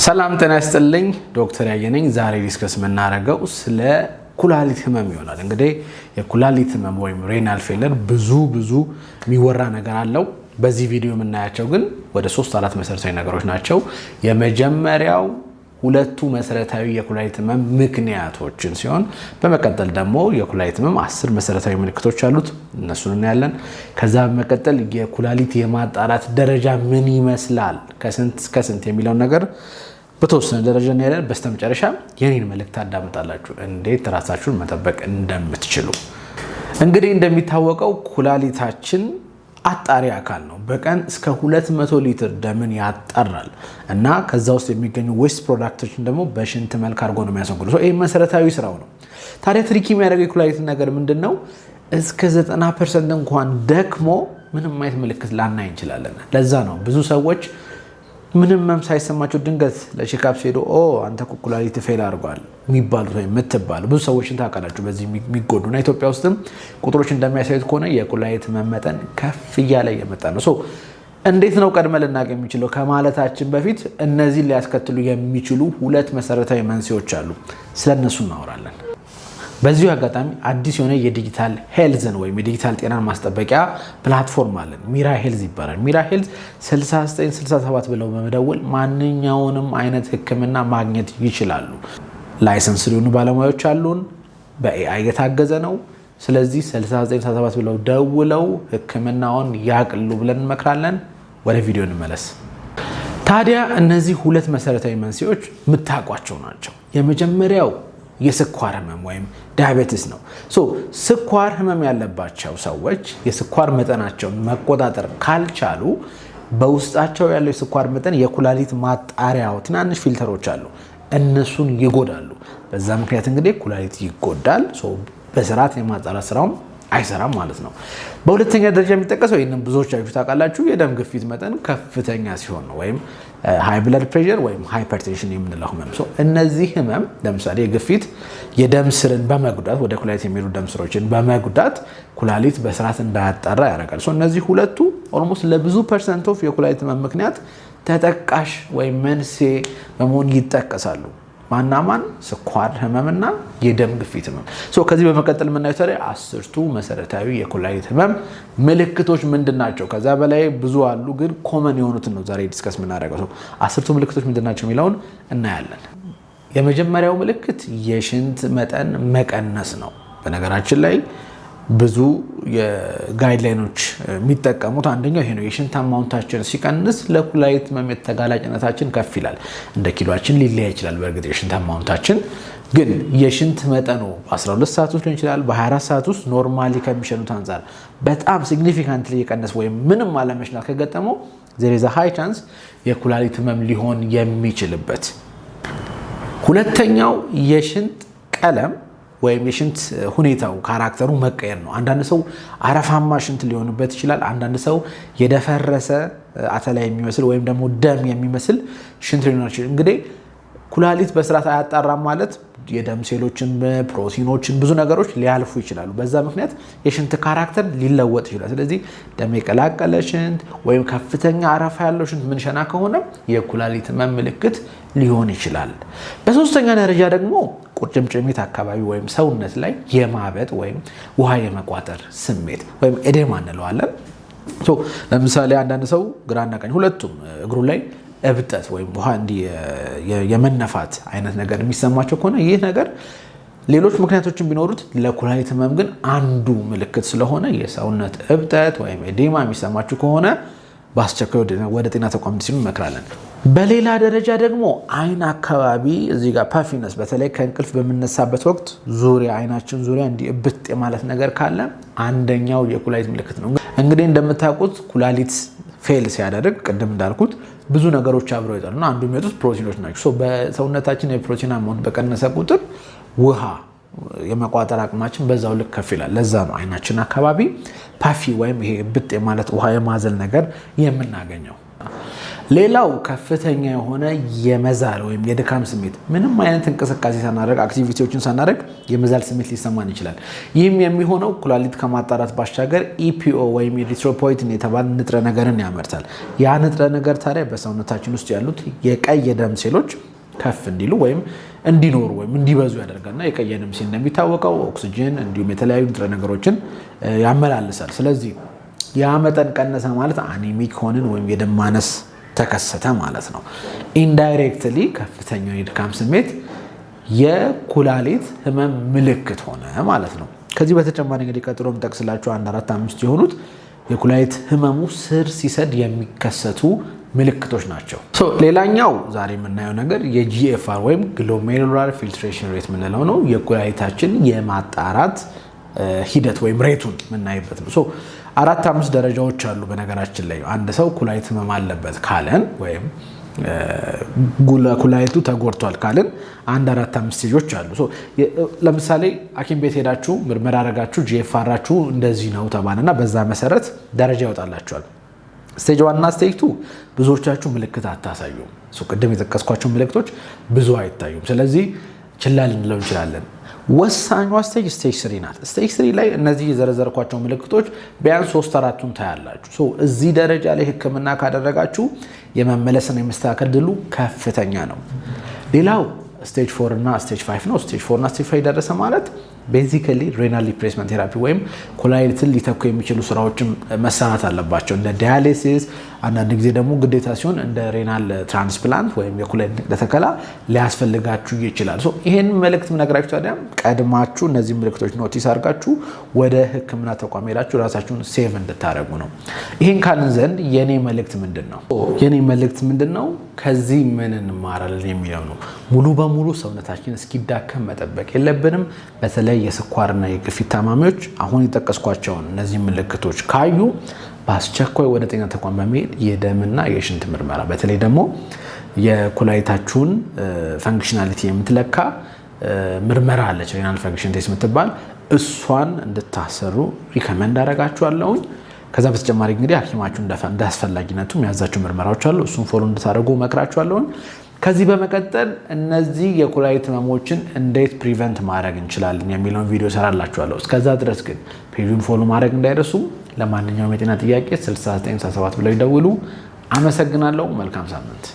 ሰላም ጤና ይስጥልኝ ዶክተር ያየነኝ ዛሬ ዲስከስ የምናደርገው ስለ ኩላሊት ህመም ይሆናል። እንግዲህ የኩላሊት ህመም ወይም ሬናል ፌለር ብዙ የሚወራ ነገር አለው። በዚህ ቪዲዮ የምናያቸው ግን ወደ 3-4 መሰረታዊ ነገሮች ናቸው። የመጀመሪያው ሁለቱ መሰረታዊ የኩላሊት ህመም ምክንያቶችን ሲሆን በመቀጠል ደግሞ የኩላሊት ህመም 10 መሰረታዊ ምልክቶች አሉት፣ እነሱን እናያለን። ከዛ በመቀጠል የኩላሊት የማጣራት ደረጃ ምን ይመስላል ከስንት እስከ ስንት የሚለውን ነገር በተወሰነ ደረጃ እናያለን። በስተመጨረሻ የኔን መልእክት አዳምጣላችሁ እንዴት ራሳችሁን መጠበቅ እንደምትችሉ። እንግዲህ እንደሚታወቀው ኩላሊታችን አጣሪ አካል ነው። በቀን እስከ 200 ሊትር ደምን ያጣራል እና ከዛ ውስጥ የሚገኙ ዌስት ፕሮዳክቶችን ደግሞ በሽንት መልክ አድርጎ ነው የሚያስወግደው። ይህ መሰረታዊ ስራው ነው። ታዲያ ትሪክ የሚያደርገው የኩላሊት ነገር ምንድን ነው? እስከ 90% እንኳን ደክሞ ምንም አይነት ምልክት ላናይ እንችላለን። ለዛ ነው ብዙ ሰዎች ምንም ህመም ሳይሰማቸው ድንገት ለቼክአፕ ሲሄዱ አንተ ኩላሊት ፌል አድርጓል የሚባሉት ወይም የምትባሉ ብዙ ሰዎችን ታውቃላችሁ በዚህ የሚጎዱና ኢትዮጵያ ውስጥም ቁጥሮች እንደሚያሳዩት ከሆነ የኩላሊት ህመም መጠን ከፍ እያለ እየመጣ ነው። እንዴት ነው ቀድመ ልናውቅ የሚችለው ከማለታችን በፊት እነዚህን ሊያስከትሉ የሚችሉ 2 መሰረታዊ መንስኤዎች አሉ። ስለነሱ እናወራለን። በዚሁ አጋጣሚ አዲስ የሆነ የዲጂታል ሄልዝን ወይም የዲጂታል ጤናን ማስጠበቂያ ፕላትፎርም አለን። ሚራ ሄልዝ ይባላል። ሚራ ሄልዝ 6967 ብለው በመደወል ማንኛውንም አይነት ህክምና ማግኘት ይችላሉ። ላይሰንስ ሊሆኑ ባለሙያዎች አሉን። በኤአይ የታገዘ ነው። ስለዚህ 6967 ብለው ደውለው ህክምናውን ያቅሉ ብለን እንመክራለን። ወደ ቪዲዮ እንመለስ። ታዲያ እነዚህ 2 መሰረታዊ መንስኤዎች የምታውቋቸው ናቸው። የመጀመሪያው የስኳር ህመም ወይም ዳያቤቲስ ነው። ስኳር ህመም ያለባቸው ሰዎች የስኳር መጠናቸውን መቆጣጠር ካልቻሉ በውስጣቸው ያለው የስኳር መጠን የኩላሊት ማጣሪያው ትናንሽ ፊልተሮች አሉ፣ እነሱን ይጎዳሉ። በዛ ምክንያት እንግዲህ ኩላሊት ይጎዳል። በስርዓት የማጣራት ስራውም አይሰራም ማለት ነው። በሁለተኛ ደረጃ የሚጠቀሰው ይህንን ብዙዎቻችሁ ታውቃላችሁ፣ የደም ግፊት መጠን ከፍተኛ ሲሆን ነው ወይም ሃይ ብለድ ፕሬሸር ወይም ሃይፐርቴንሽን የምንለው ህመም። እነዚህ ህመም ለምሳሌ ግፊት የደም ስርን በመጉዳት ወደ ኩላሊት የሚሄዱ ደም ስሮችን በመጉዳት ኩላሊት በስርዓት እንዳያጣራ ያደርጋል። እነዚህ ሁለቱ ኦልሞስት ለብዙ ፐርሰንት ኦፍ የኩላሊት ህመም ምክንያት ተጠቃሽ ወይም መንስኤ በመሆን ይጠቀሳሉ። ማናማን? ስኳር ህመምና የደም ግፊት ህመም። ከዚህ በመቀጠል የምናየው ታዲያ 10ቱ መሰረታዊ የኩላሊት ህመም ምልክቶች ምንድን ናቸው? ከዛ በላይ ብዙ አሉ፣ ግን ኮመን የሆኑትን ነው ዛሬ ዲስከስ የምናደርገው። 10ቱ ምልክቶች ምንድን ናቸው የሚለውን እናያለን። የመጀመሪያው ምልክት የሽንት መጠን መቀነስ ነው። በነገራችን ላይ ብዙ የጋይድላይኖች የሚጠቀሙት አንደኛው ይሄ ነው። የሽንት አማውንታችን ሲቀንስ ለኩላሊት ህመም ተጋላጭነታችን ከፍ ይላል። እንደ ኪሎአችን ሊለያይ ይችላል። በእርግጥ የሽንት አማውንታችን ግን የሽንት መጠኑ በ12 ሰዓት ውስጥ ሊሆን ይችላል፣ በ24 ሰዓት ውስጥ ኖርማሊ ከሚሸኑት አንጻር በጣም ሲግኒፊካንትሊ የቀነስ ወይም ምንም አለመሽናት ከገጠመው there is a high chance የኩላሊት ህመም ሊሆን የሚችልበት። ሁለተኛው የሽንት ቀለም ወይም የሽንት ሁኔታው ካራክተሩ መቀየር ነው። አንዳንድ ሰው አረፋማ ሽንት ሊሆንበት ይችላል። አንዳንድ ሰው የደፈረሰ አተላ የሚመስል ወይም ደግሞ ደም የሚመስል ሽንት ሊሆን ይችላል። እንግዲህ ኩላሊት በስርዓት አያጣራም ማለት የደም ሴሎችን፣ ፕሮቲኖችን፣ ብዙ ነገሮች ሊያልፉ ይችላሉ። በዛ ምክንያት የሽንት ካራክተር ሊለወጥ ይችላል። ስለዚህ ደም የቀላቀለ ሽንት ወይም ከፍተኛ አረፋ ያለው ሽንት ምንሸና ከሆነ የኩላሊት ህመም ምልክት ሊሆን ይችላል። በሶስተኛ ደረጃ ደግሞ ቁርጭምጭሚት አካባቢ ወይም ሰውነት ላይ የማበጥ ወይም ውሃ የመቋጠር ስሜት ወይም ኤዴማ እንለዋለን። ለምሳሌ አንዳንድ ሰው ግራና ቀኝ ሁለቱም እግሩ ላይ እብጠት ወይም ውሃ እንዲህ የመነፋት አይነት ነገር የሚሰማቸው ከሆነ ይህ ነገር ሌሎች ምክንያቶችን ቢኖሩት ለኩላሊት ህመም ግን አንዱ ምልክት ስለሆነ የሰውነት እብጠት ወይም ኤዴማ የሚሰማችሁ ከሆነ በአስቸኳይ ወደ ጤና ተቋም እንድትሄዱ እንመክራለን። በሌላ ደረጃ ደግሞ አይን አካባቢ እዚህ ጋር ፓፊነስ፣ በተለይ ከእንቅልፍ በምነሳበት ወቅት አይናችን ዙሪያ እንዲህ እብጥ የማለት ነገር ካለ አንደኛው የኩላሊት ምልክት ነው። እንግዲህ እንደምታውቁት ኩላሊት ፌል ሲያደርግ ቅድም እንዳልኩት ብዙ ነገሮች አብረው ይጠሉና አንዱ የሚወጡት ፕሮቲኖች ናቸው። በሰውነታችን የፕሮቲን አማውንት በቀነሰ ቁጥር ውሃ የመቋጠር አቅማችን በዛው ልክ ከፍ ይላል። ለዛ ነው አይናችን አካባቢ ፓፊ ወይም ይሄ ብጥ ማለት ውሃ የማዘል ነገር የምናገኘው። ሌላው ከፍተኛ የሆነ የመዛል ወይም የድካም ስሜት፣ ምንም አይነት እንቅስቃሴ ሳናደርግ አክቲቪቲዎችን ሳናደርግ የመዛል ስሜት ሊሰማን ይችላል። ይህም የሚሆነው ኩላሊት ከማጣራት ባሻገር ኢፒኦ ወይም ኤሪትሮፖይቲን የተባለ ንጥረ ነገርን ያመርታል። ያ ንጥረ ነገር ታዲያ በሰውነታችን ውስጥ ያሉት የቀይ የደም ሴሎች ከፍ እንዲሉ ወይም እንዲኖሩ ወይም እንዲበዙ ያደርጋልና የቀይ ደም ሴል እንደሚታወቀው ኦክሲጅን እንዲሁም የተለያዩ ንጥረ ነገሮችን ያመላልሳል። ስለዚህ ያ መጠን ቀነሰ ማለት አኒሚክ ሆንን ወይም የደም ማነስ ተከሰተ ማለት ነው። ኢንዳይሬክትሊ ከፍተኛው የድካም ስሜት የኩላሊት ህመም ምልክት ሆነ ማለት ነው። ከዚህ በተጨማሪ እንግዲህ ቀጥሎም ጠቅስላችሁ 1 4 5 የሆኑት የኩላሊት ህመሙ ስር ሲሰድ የሚከሰቱ ምልክቶች ናቸው። ሌላኛው ዛሬ የምናየው ነገር የጂኤፍአር ወይም ግሎሜሩላር ፊልትሬሽን ሬት የምንለው ነው። የኩላሊታችን የማጣራት ሂደት ወይም ሬቱን የምናይበት ነው። 4 5 ደረጃዎች አሉ። በነገራችን ላይ አንድ ሰው ኩላሊት ህመም አለበት ካለን ወይም ኩላሊቱ ተጎድቷል ካለን 1 4 5 ስቴጆች አሉ። ለምሳሌ ሐኪም ቤት ሄዳችሁ ምርመራ አረጋችሁ ጂኤፍአራችሁ እንደዚህ ነው ተባለና በዛ መሰረት ደረጃ ይወጣላችኋል። ስቴጅ 1 እና ስቴጅ 2 ብዙዎቻችሁ ምልክት አታሳዩም። ቅድም የጠቀስኳቸው ምልክቶች ብዙ አይታዩም። ስለዚህ ችላ ልንለው እንችላለን። ወሳኟ ስቴጅ 3 ናት። ስቴጅ 3 ላይ እነዚህ የዘረዘርኳቸው ምልክቶች ቢያንስ 3-4ቱን ታያላችሁ። እዚህ ደረጃ ላይ ህክምና ካደረጋችሁ የመመለስና የመስተካከል ድሉ ከፍተኛ ነው። ሌላው ስቴጅ 4 እና ስቴጅ 5 ነው። ስቴጅ 4 እና ስቴጅ 5 ደረሰ ማለት ቤዚካሊ ሬናል ሪፕሌስመንት ቴራፒ ወይም ኩላሊትን ሊተኩ የሚችሉ ስራዎችን መሰራት አለባቸው። እንደ ዳያሊሲስ፣ አንዳንድ ጊዜ ደግሞ ግዴታ ሲሆን እንደ ሬናል ትራንስፕላንት ወይም የኩላሊት ንቅለ ተከላ ሊያስፈልጋችሁ ይችላል። ይሄን መልእክት ነገራችሁ ታዲያ ቀድማችሁ እነዚህ ምልክቶች ኖቲስ አድርጋችሁ ወደ ህክምና ተቋም ሄዳችሁ ራሳችሁን ሴቭ እንድታደርጉ ነው። ይሄን ካልን ዘንድ የኔ መልእክት ምንድነው? የኔ መልእክት ምንድነው? ከዚህ ምን እንማራለን የሚለው ነው። ሙሉ በሙሉ ሰውነታችን እስኪዳከም መጠበቅ የለብንም። በተለይ የስኳርና የግፊት ታማሚዎች አሁን የጠቀስኳቸውን እነዚህ ምልክቶች ካዩ በአስቸኳይ ወደ ጤና ተቋም በመሄድ የደምና የሽንት ምርመራ በተለይ ደግሞ የኩላሊታችሁን ፈንክሽናሊቲ የምትለካ ምርመራ አለች፣ ሬናል ፈንክሽን ቴስት የምትባል እሷን እንድታሰሩ ሪከመንድ አደርጋችኋለሁኝ። ከዛ በተጨማሪ እንግዲህ ሐኪማችሁ እንደ አስፈላጊነቱ የሚያዛቸው ምርመራዎች አሉ። እሱን ፎሎ እንድታደርጉ መክራችኋለሁኝ። ከዚህ በመቀጠል እነዚህ የኩላሊት ህመሞችን እንዴት ፕሪቨንት ማድረግ እንችላለን የሚለውን ቪዲዮ ሰራላችኋለሁ። እስከዛ ድረስ ግን ፔጁን ፎሎ ማድረግ እንዳይረሱ። ለማንኛውም የጤና ጥያቄ 6977 ብለው ይደውሉ። አመሰግናለሁ። መልካም ሳምንት።